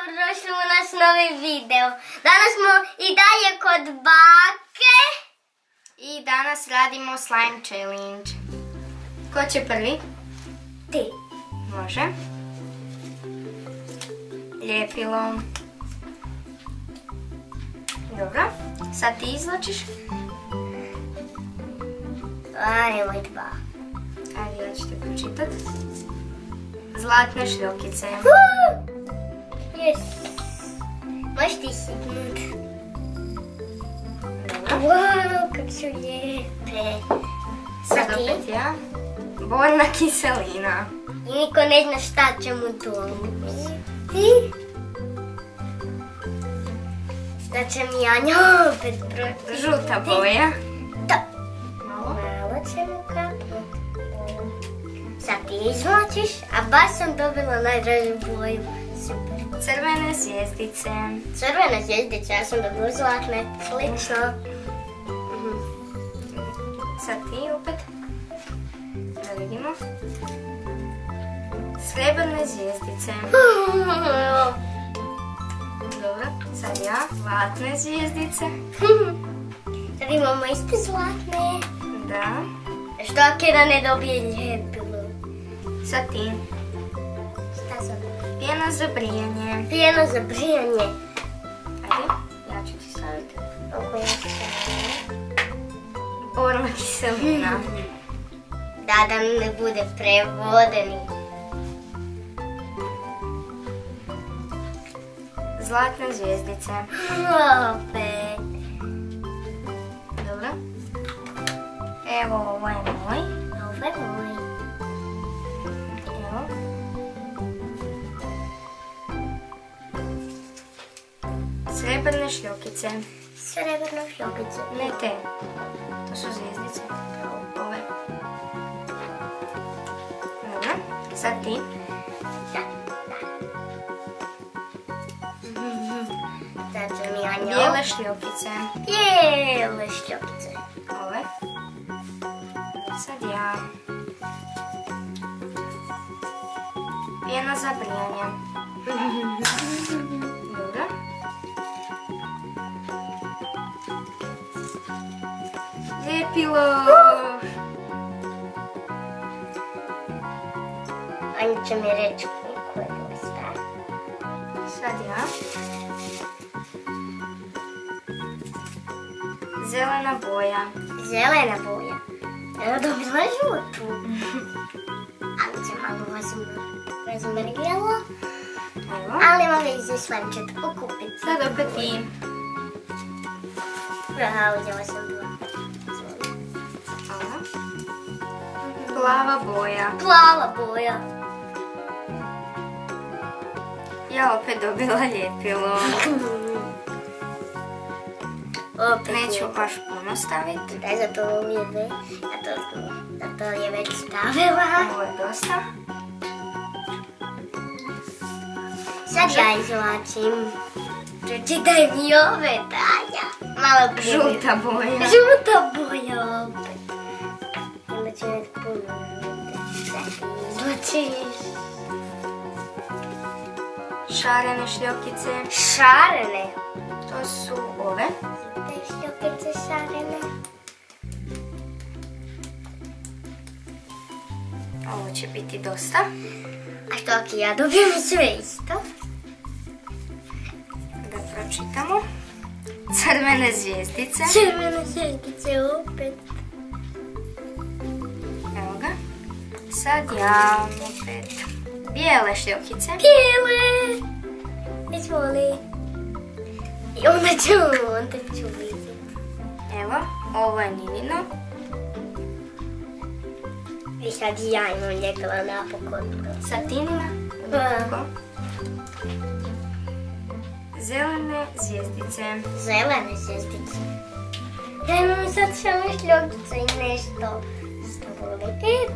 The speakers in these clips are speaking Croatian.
dobrodošli u naš novi video. Danas smo i dalje kod bake. I danas radimo slime challenge. Ko će prvi? Ti. Može. Ljepilo. Dobro. Sad ti izvlačiš. Ajmo dva. Ajde, ja ću te pročitat. Zlatne šljokice. Yes. Možeš ti sipnut. Dobro. Wow, kak su lijepe. Sad opet ja. Bojna kiselina. I niko ne zna šta će mu to biti. Da će mi Anja opet proći. Žuta boja. Da. Malo će mu kapnuti. Sad ti izvlačiš, a baš sam dobila najdražu boju. Super. Crvene zvjezdice. Crvene zvjezdice, ja sam dobila zlatne. Slično. Sad ti opet. Da vidimo. Srebrne zvjezdice. Dobro, sad ja. Zlatne zvjezdice. Sad imamo iste zlatne. Da. Što Akira ne dobije ljepilo? Sad ti. Šta sam? Pjena za brijanje. Pjena za brijanje. Ajde, ja ću ti staviti. Oko ja stavim. Borna kiselina. Da ne bude prevodeni. Zlatne zvjezdice. Opet. Dobro. Evo, ovo je moj. Ovo je moj. Evo. Srebrne šljokice. Srebrne šljokice. Ne te. To su zvjezdice. Ove. Dobro. Sad ti. Sad će mi Anja. Bijele šljokice. Bijele šljokice. Ove. Sad ja. Pjena za brijanje. Dobro. Ljepilo. Anja će mi reći koliko je dosta. Sad ja. Zelena boja. Zelena boja. Evo dobila žutu. Ali će malo razmrgljalo. Evo. Ali mogu ići slime ćete pokupiti. Sad opet ti. Aha, uzela sam dva. Ovo. Plava boja. Plava boja. Ja opet dobila ljepilo. Opet Neću baš puno staviti. Daj za to uvijek. Zato je već stavila. Ovo je dosta. Sad ja izvlačim. Pročitaj mi ove, Tanja. Malo prije. Žuta boja. Žuta boja opet. Onda će biti puno žute. Sad ti izvlačiš. Šarene šljokice. Šarene. To su ove. Te šljokice šarene. Ovo će biti dosta. A što ako ja dobijem sve isto? Da pročitamo. Crvene zvjezdice. Crvene zvjezdice opet. Evo ga. Sad ja opet. Bijele šljokice. Bijele. Izvoli. I onda ću vidjeti. Evo, ovo je Ninino. I sad ja imam ljepila napokon. Sad Tinina. Zelene zvjezdice. Zelene zvjezdice. Ja imam sad samo šljokice i nešto. Što voli.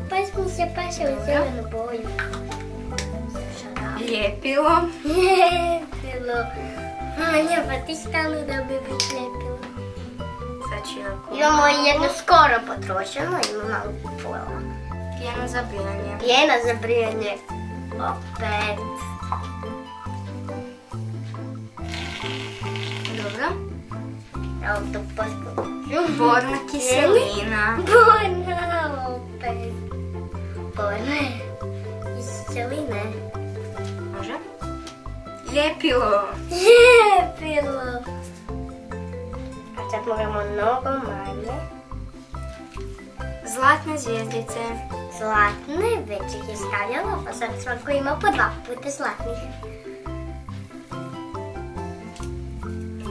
Baš mi se paše u zelenu boju. Ljepilo. Ljepilo. Anja, pa ti stalno dobivaš ljepilo. Sad ću jako. Imamo jedno skoro potrošeno, imamo malo pola. Pjena za brijanje. Pjena za brijanje. Opet. Evo tu poskoču. Borna kiselina. Borna opet. Borna kiseline. Može? Ljepilo. Ljepilo. A sad moramo mnogo manje. Zlatne zvijezdice. Zlatne, već ih je stavljala, pa sad svako ima po 2 puta zlatnih.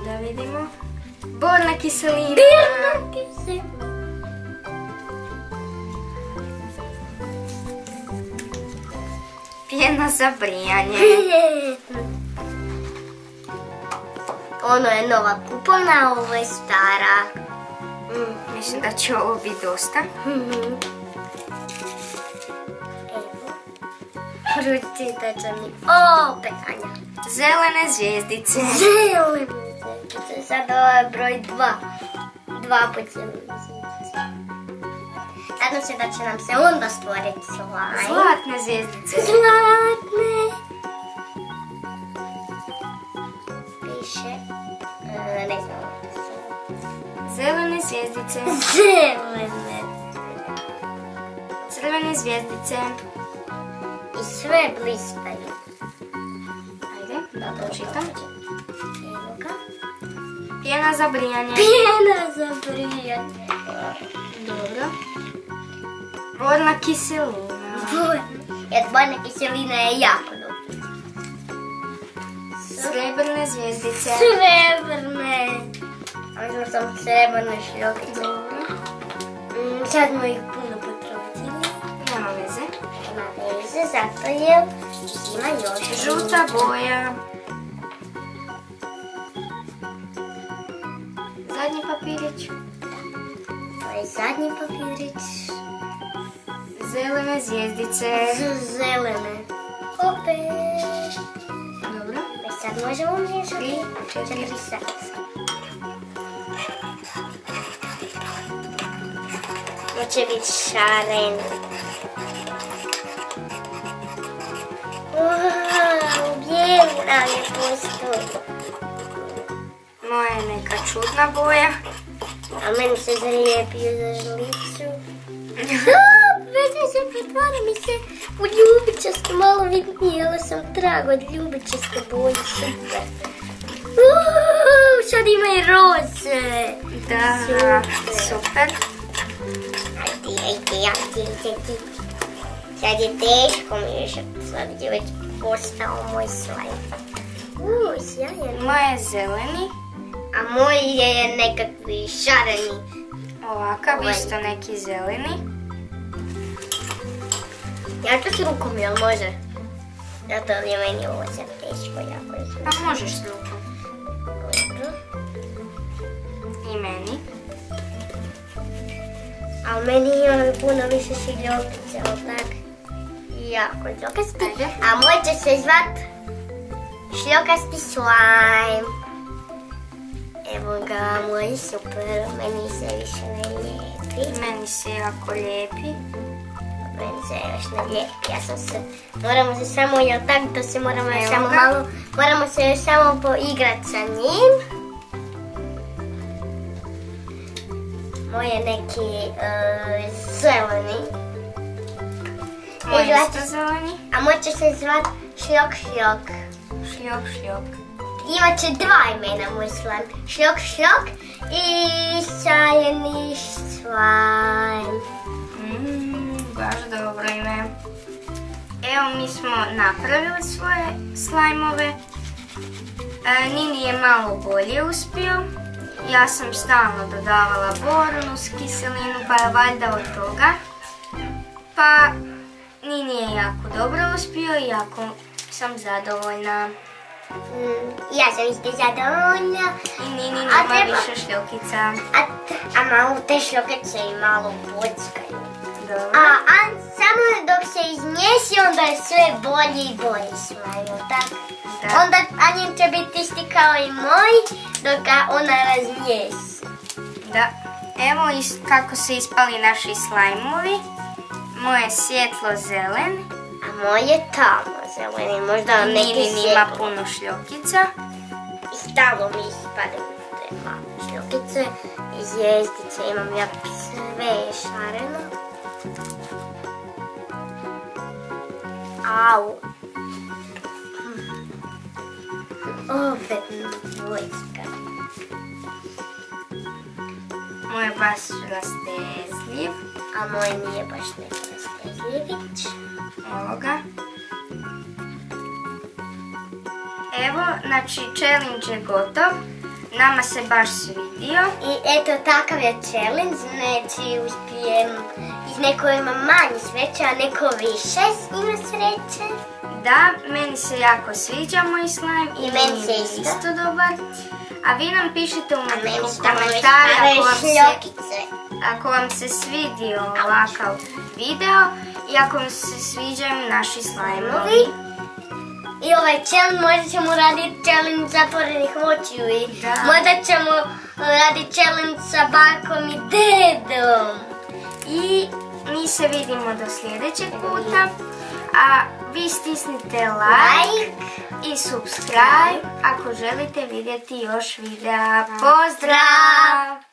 Da vidimo. Borna kiselina. Borna kiselina. Pjena za brijanje. Ono je nova kupovna, ovo je stara. Mislim da će ovo biti dosta. Pročitat će mi opet Anja. Zelene zvijezdice. Zelene zvijezdice. Sad ovo je broj 2. 2 put zelene zvijezdice. Nadam se da će nam se onda stvoriti slime. Zlatne zvijezdice. Zlatne. Piše. Ne znam. Zelene zvijezdice. Zelene. Crvene zvijezdice. I sve blistaju. Ajde, da pročitam. Evo ga. Pjena za brijanje. Pjena za brijanje. Dobro. Borna kiselina. Jer borna kiselina je jako dobra. Srebrne zvijezdice. Srebrne. Možda sam srebrne šljokice. Sad smo ih puno potrošili. Nema veze. Nema veze, zato je ima još. Žuta boja. Zadnji papirić. To je zadnji papirić. Zelene zvijezdice. Zelene. Opet. Dobro. Sad možemo miješati. 4 sata. To će biti šaren. Wow, bijelo nam je postao. Moja je neka čudna boja. A meni se zalijepio za žlicu. Već mi se pretvara mi se u ljubičasto, malo vidnijela sam trag od ljubičaste boje, super. Sad ima i roze. Da, super. Ajde. Sad je teško miješati, sad je već postao moj slime. Sjajan. Moja je zeleni. A moj je nekakvi šareni. Ovakav, isto neki zeleni. Ja ću s rukom, jel može? Zato je meni ovo sad teško, jako je. Pa možeš s rukom. Dobro. I meni. A meni ima puno više šiljokice, ali tak? Jako šljokasti. A moj će se zvat šljokasti slime. Evo ga, moj super, meni se više ne lijepi. Meni se jako lijepi. Meni se još ne lijepi, ja sam se, moramo se samo, jel tak, da se moramo još samo malo, moramo se još samo poigrat sa njim. Moj je neki zeleni. Moj je isto zeleni. A moj će se zvat šljok šljok. Šljok šljok. Imaće 2 imena moj slime. Šljok šljok i šajeni slime. Baš dobro ime. Evo mi smo napravili svoje slajmove. Nini je malo bolje uspio. Ja sam stalno dodavala bornu kiselinu, pa je valjda od toga. Pa Nini je jako dobro uspio i jako sam zadovoljna. Ja sam isto zadovoljna. I Nini nema više šljokica. A malo te šljokice i malo bockaju. Dobro. A samo dok se izmijesi, onda je sve bolje i bolje slime, tako? Da. Onda Anjin će biti isti kao i moj, dok ga ona razmijesi. Da. Evo kako se ispali naši slajmovi. Moj je svjetlo zelen. A moj je tamno zeleni, možda neki Nini ima puno šljokica. I stalo mi ispadaju te malo šljokice. šljokice i zvjezdice. Imam ja sve šareno. Au. Opet vojska. Moj je baš rastezljiv. A moj nije baš neki rastezljivić. Evo ga. Evo, znači challenge je gotov. Nama se baš svidio. I eto, takav je challenge. Znači, uspijem. Neko ima manje sreće, a neko više ima sreće. Da, meni se jako sviđa moj slime i meni se isto dobar. A vi nam pišite u komentare ako vam se svidio ovakav video i ako vam se sviđaju naši slajmovi. I ovaj challenge, možda ćemo raditi challenge zatvorenih očiju i možda ćemo raditi challenge sa bakom i dedom. I mi se vidimo do sljedećeg puta. A vi stisnite like i subscribe ako želite vidjeti još videa. Pozdrav!